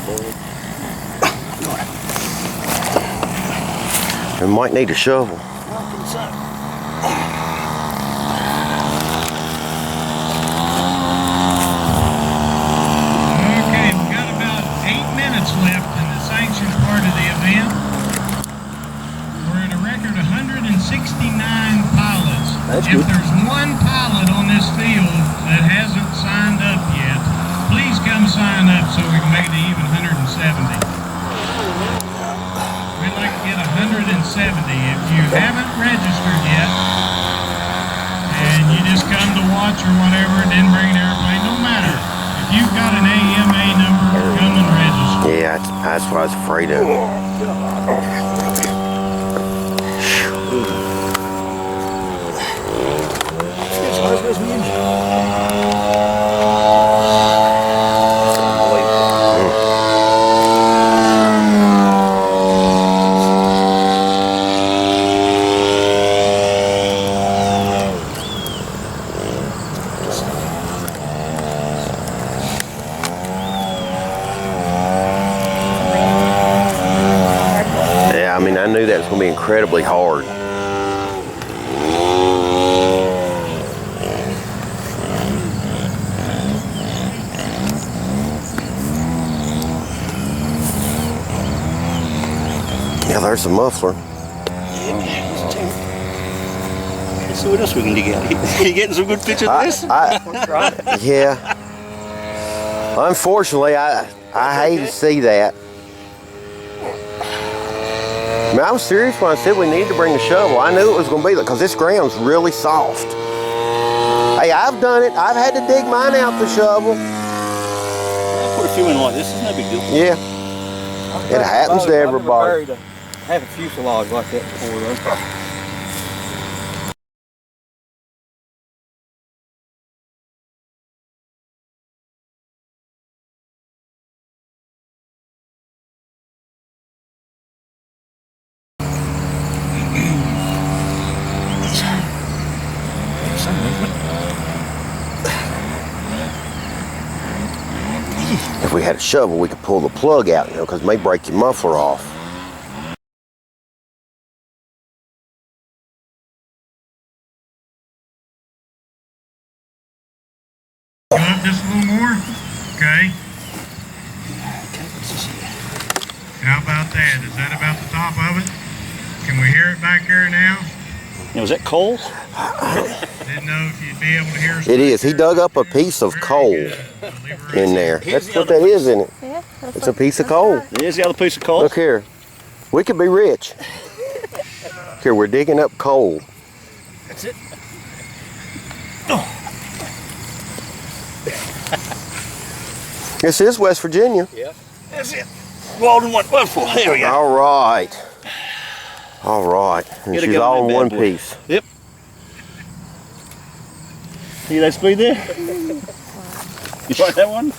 We might need a shovel. Okay, we've got about 8 minutes left in the sanctioned part of the event. We're at a record 169 pilots. That's if good. there's one pilot on this field that hasn't signed up yet, please come sign up so we can make it to even 170. We'd like to get 170. If you haven't registered yet, and you just come to watch or whatever and didn't bring an airplane, no matter. If you've got an AMA number, come and register. Yeah, that's what I was afraid of. Yeah, I mean, I knew that was going to be incredibly hard. Yeah, there's the muffler. Let's see what else we can dig out. You getting some good pictures of this? Yeah. Unfortunately, I hate to see that. I mean, I was serious when I said we needed to bring a shovel. I knew it was going to be because this ground's really soft. Hey, I've done it. I've had to dig mine out the shovel. I'll put a few in like this. It's no big deal. Yeah. It happens to everybody. I have a fuselage like that before though. If we had a shovel, we could pull the plug out, you know, because it may break your muffler off. Go up just a little more? Okay. How about that? Is that about the top of it? Can we hear it back there now? Now, was that coal? Didn't know if you'd be able to hear us. It is. He dug up a piece of coal in there. That's what that is, isn't it? Yeah, It's a piece of coal. There's the other piece of coal. Look here. We could be rich. Here, we're digging up coal. That's it. This is West Virginia. Yeah. That's it. Walden 114. There we go. All right. All right. And Gotta she's get all on in that one bad boy. piece. Yep. See that speed there? You like that one?